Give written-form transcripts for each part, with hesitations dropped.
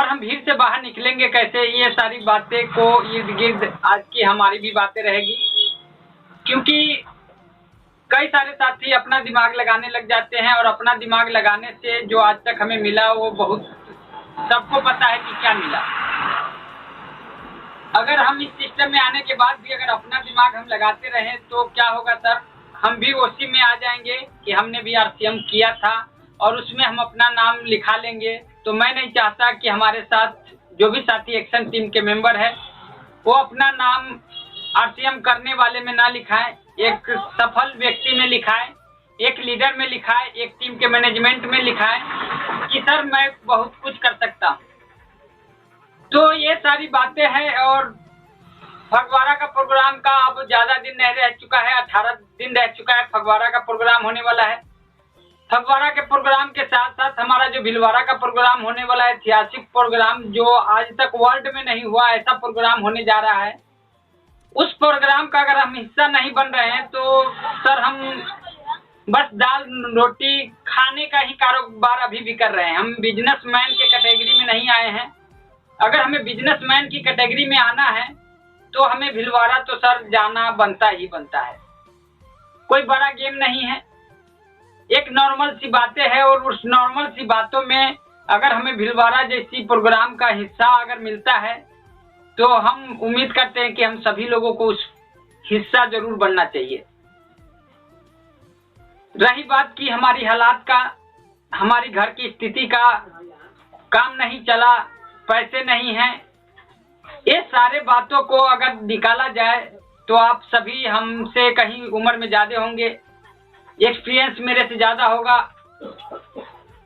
और हम भीड़ से बाहर निकलेंगे कैसे, ये सारी बातें को इर्द गिर्द आज की हमारी भी बातें रहेगी। क्योंकि कई सारे साथी अपना दिमाग लगाने लग जाते हैं और अपना दिमाग लगाने से जो आज तक हमें मिला वो बहुत सबको पता है कि क्या मिला। अगर हम इस सिस्टम में आने के बाद भी अगर अपना दिमाग हम लगाते रहें तो क्या होगा सर, हम भी उसी में आ जाएंगे कि हमने भी आरसीएम किया था और उसमें हम अपना नाम लिखा लेंगे। तो मैं नहीं चाहता कि हमारे साथ जो भी साथी एक्शन टीम के मेंबर है वो अपना नाम आरसीएम करने वाले में ना लिखाएं, एक सफल व्यक्ति में लिखाएं, एक लीडर में लिखाएं, एक टीम के मैनेजमेंट में लिखाएं कि सर मैं बहुत कुछ कर सकता हूं। तो ये सारी बातें हैं। और फगवाड़ा का प्रोग्राम का अब ज्यादा दिन नहीं रह चुका है, 18 दिन रह चुका है फगवाड़ा का प्रोग्राम होने वाला है। फगवाड़ा के प्रोग्राम के साथ साथ हमारा जो भीलवाड़ा का प्रोग्राम होने वाला है, ऐतिहासिक प्रोग्राम जो आज तक वर्ल्ड में नहीं हुआ ऐसा प्रोग्राम होने जा रहा है। उस प्रोग्राम का अगर हम हिस्सा नहीं बन रहे हैं तो सर हम बस दाल रोटी खाने का ही कारोबार अभी भी कर रहे हैं। हम बिजनेसमैन के कैटेगरी में नहीं आए हैं। अगर हमें बिजनेसमैन की कैटेगरी में आना है तो हमें भीलवाड़ा तो सर जाना बनता ही बनता है। कोई बड़ा गेम नहीं है, एक नॉर्मल सी बातें हैं और उस नॉर्मल सी बातों में अगर हमें भीलवाड़ा जैसी प्रोग्राम का हिस्सा अगर मिलता है तो हम उम्मीद करते हैं कि हम सभी लोगों को उस हिस्सा जरूर बनना चाहिए। रही बात की हमारी हालात का, हमारी घर की स्थिति का, काम नहीं चला, पैसे नहीं हैं, ये सारे बातों को अगर निकाला जाए तो आप सभी हमसे कहीं उम्र में ज्यादा होंगे, एक्सपीरियंस मेरे से ज्यादा होगा,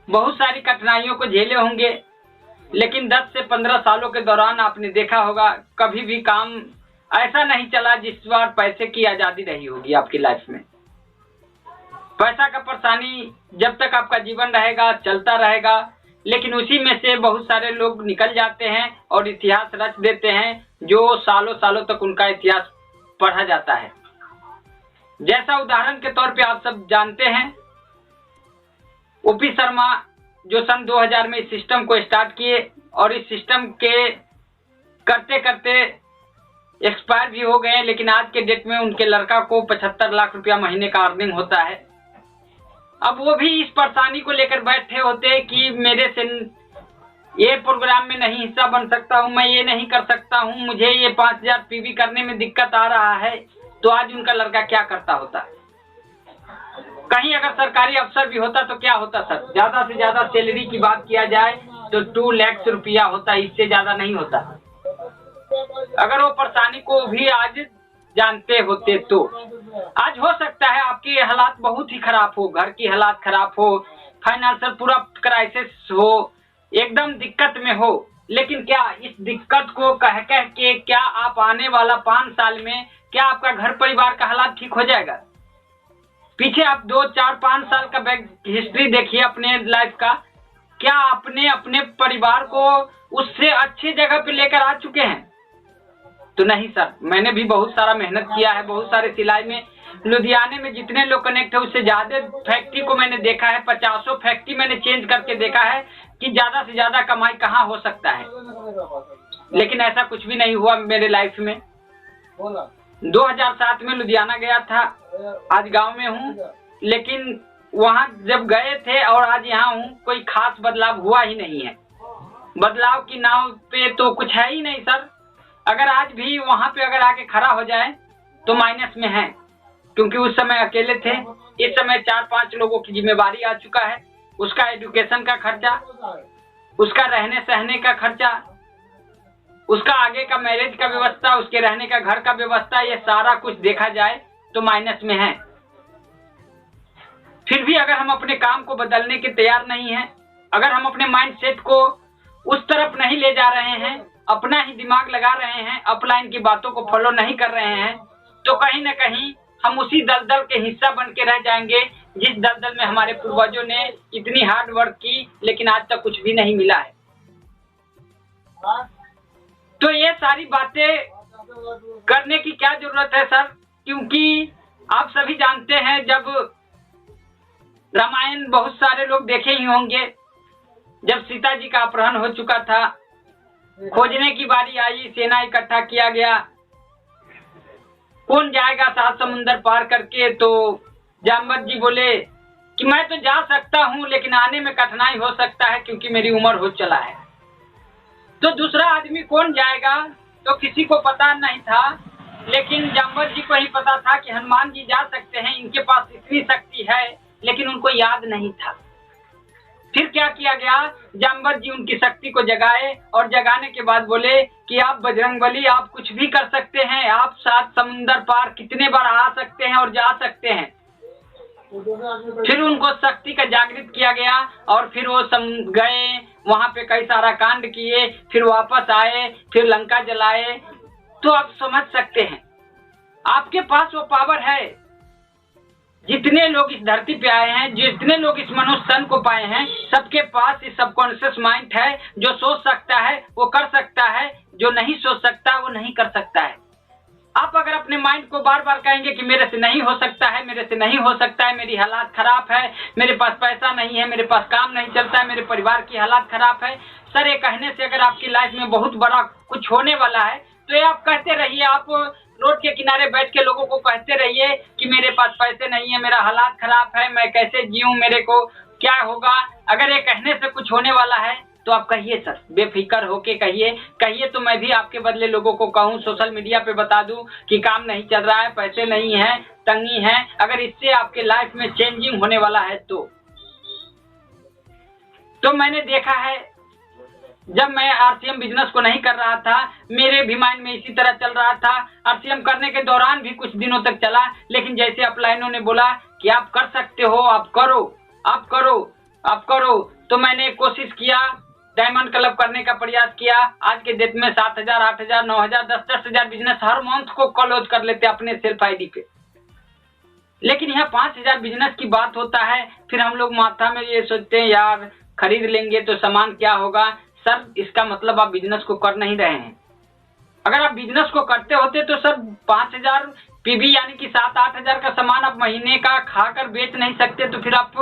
बहुत सारी कठिनाइयों को झेले होंगे। लेकिन 10 से 15 सालों के दौरान आपने देखा होगा कभी भी काम ऐसा नहीं चला जिस बार पैसे की आजादी रही होगी आपकी लाइफ में। पैसा का परेशानी जब तक आपका जीवन रहेगा चलता रहेगा, लेकिन उसी में से बहुत सारे लोग निकल जाते हैं और इतिहास रच देते हैं जो सालों सालों तक उनका इतिहास पढ़ा जाता है। जैसा उदाहरण के तौर पे आप सब जानते हैं ओपी शर्मा जो सन 2000 में इस सिस्टम को स्टार्ट किए और इस सिस्टम के करते करते एक्सपायर भी हो गए, लेकिन आज के डेट में उनके लड़का को 75 लाख रुपया महीने का अर्निंग होता है। अब वो भी इस परेशानी को लेकर बैठे होते कि मेरे से ये प्रोग्राम में नहीं हिस्सा बन सकता हूँ, मैं ये नहीं कर सकता हूँ, मुझे ये 5000 पीवी करने में दिक्कत आ रहा है, तो आज उनका लड़का क्या करता होता। कहीं अगर सरकारी अफसर भी होता तो क्या होता सर, ज्यादा से ज्यादा सैलरी की बात किया जाए तो 2 लाख रुपया होता, इससे ज्यादा नहीं होता। अगर वो परेशानी को भी आज जानते होते तो आज हो सकता है आपकी हालात बहुत ही खराब हो, घर की हालात खराब हो, फाइनेंशियल पूरा क्राइसिस हो, एकदम दिक्कत में हो, लेकिन क्या इस दिक्कत को कह कह के क्या आप आने वाला 5 साल में क्या आपका घर परिवार का हालात ठीक हो जाएगा? पीछे आप 2, 4, 5 साल का बैक हिस्ट्री देखिए अपने लाइफ का, क्या आपने अपने परिवार को उससे अच्छी जगह पे लेकर आ चुके हैं? तो नहीं सर, मैंने भी बहुत सारा मेहनत किया है, बहुत सारे सिलाई में लुधियाने में जितने लोग कनेक्ट है उससे ज्यादा फैक्ट्री को मैंने देखा है, 50 फैक्ट्री मैंने चेंज करके देखा है कि ज्यादा से ज्यादा कमाई कहाँ हो सकता है। लेकिन ऐसा कुछ भी नहीं हुआ मेरे लाइफ में। 2007 में लुधियाना गया था, आज गांव में हूँ, लेकिन वहाँ जब गए थे और आज यहाँ हूँ कोई खास बदलाव हुआ ही नहीं है। बदलाव की नाव पे तो कुछ है ही नहीं सर। अगर आज भी वहाँ पे अगर आके खड़ा हो जाए तो माइनस में है, क्योंकि उस समय अकेले थे, इस समय 4-5 लोगों की जिम्मेवारी आ चुका है। उसका एजुकेशन का खर्चा, उसका रहने सहने का खर्चा, उसका आगे का मैरिज का व्यवस्था, उसके रहने का घर का व्यवस्था, ये सारा कुछ देखा जाए तो माइनस में है। फिर भी अगर हम अपने काम को बदलने के तैयार नहीं हैं, अगर हम अपने माइंड सेट को उस तरफ नहीं ले जा रहे हैं, अपना ही दिमाग लगा रहे हैं, अपलाइन की बातों को फॉलो नहीं कर रहे हैं, तो कहीं न कहीं हम उसी दलदल के हिस्सा बन के रह जाएंगे जिस दलदल में हमारे पूर्वजों ने इतनी हार्ड वर्क की, लेकिन आज तक कुछ भी नहीं मिला है। तो ये सारी बातें करने की क्या जरूरत है सर? क्योंकि आप सभी जानते हैं जब रामायण बहुत सारे लोग देखे ही होंगे, जब सीता जी का अपहरण हो चुका था, खोजने की बारी आई, सेना इकट्ठा किया गया। कौन जाएगा 7 समुंदर पार करके? तो जामवंत जी बोले कि मैं तो जा सकता हूँ, लेकिन आने में कठिनाई हो सकता है क्योंकि मेरी उम्र हो चला है। तो दूसरा आदमी कौन जाएगा? तो किसी को पता नहीं था, लेकिन जामवंत जी को ही पता था कि हनुमान जी जा सकते हैं, इनके पास इतनी शक्ति है, लेकिन उनको याद नहीं था। फिर क्या किया गया? जामवंत जी उनकी शक्ति को जगाए और जगाने के बाद बोले कि आप बजरंगबली, आप कुछ भी कर सकते हैं, आप 7 समुंदर पार कितने बार आ सकते हैं और जा सकते हैं। फिर उनको शक्ति का जागृत किया गया और फिर वो गए, वहां पे कई सारा कांड किए, फिर वापस आए, फिर लंका जलाए। तो आप समझ सकते हैं, आपके पास वो पावर है। जितने लोग इस धरती पे आए हैं, जितने लोग इस मनुष्य तन को पाए हैं, सबके पास इस सबकॉन्शियस माइंड है। जो सोच सकता है वो कर सकता है, जो नहीं सोच सकता वो नहीं कर सकता है। आप अगर अपने माइंड को बार बार कहेंगे कि मेरे से नहीं हो सकता है, मेरे से नहीं हो सकता है, मेरी हालात खराब है, मेरे पास पैसा नहीं है, मेरे पास काम नहीं चलता है, मेरे परिवार की हालात खराब है, सर ये कहने से अगर आपकी लाइफ में बहुत बड़ा कुछ होने वाला है तो ये आप कहते रहिए। आप रोड के किनारे बैठ के लोगों को कहते रहिए कि मेरे पास पैसे नहीं है, मेरा हालात खराब है, मैं कैसे जीऊं, मेरे को क्या होगा। अगर ये कहने से कुछ होने वाला है तो आप कहिए सर, बेफिक्र होके कहिए तो मैं भी आपके बदले लोगों को कहूँ, सोशल मीडिया पे बता दूं कि काम नहीं चल रहा है, पैसे नहीं है, तंगी है। अगर इससे आपके लाइफ में चेंजिंग होने वाला है तो मैंने देखा है, जब मैं आरसीएम बिजनेस को नहीं कर रहा था, मेरे भी माइंड में इसी तरह चल रहा था। आरसीएम करने के दौरान भी कुछ दिनों तक चला, लेकिन जैसे अपलाइनों ने बोला कि आप कर सकते हो, आप करो, आप करो, आप करो, तो मैंने कोशिश किया, डायमंड क्लब करने का प्रयास किया। आज के डेट में 7,000, 8,000, 9,000, 10,000 बिजनेस हर मंथ को क्लोज कर लेते अपने सेल्फ आईडी पे। लेकिन यहाँ 5,000 बिजनेस की बात होता है, फिर हम लोग माथा में ये सोचते हैं यार खरीद लेंगे तो सामान क्या होगा। सर इसका मतलब आप बिजनेस को कर नहीं रहे हैं। अगर आप बिजनेस को करते होते तो सर 5,000 पीबी यानी कि 7-8,000 का सामान आप महीने का खाकर बेच नहीं सकते। तो फिर आप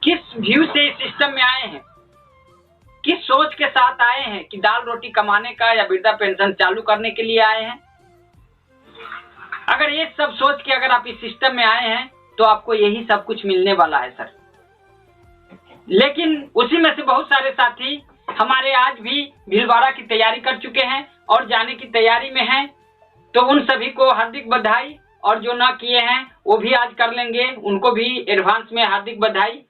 किस व्यू से इस सिस्टम में आए हैं, किस सोच के साथ आए हैं कि दाल रोटी कमाने का या वृद्धा पेंशन चालू करने के लिए आए हैं? अगर ये सब सोच के अगर आप इस सिस्टम में आए हैं तो आपको यही सब कुछ मिलने वाला है सर। लेकिन उसी में से बहुत सारे साथी हमारे आज भी भीलवाड़ा की तैयारी कर चुके हैं और जाने की तैयारी में हैं। तो उन सभी को हार्दिक बधाई, और जो ना किए हैं वो भी आज कर लेंगे, उनको भी एडवांस में हार्दिक बधाई।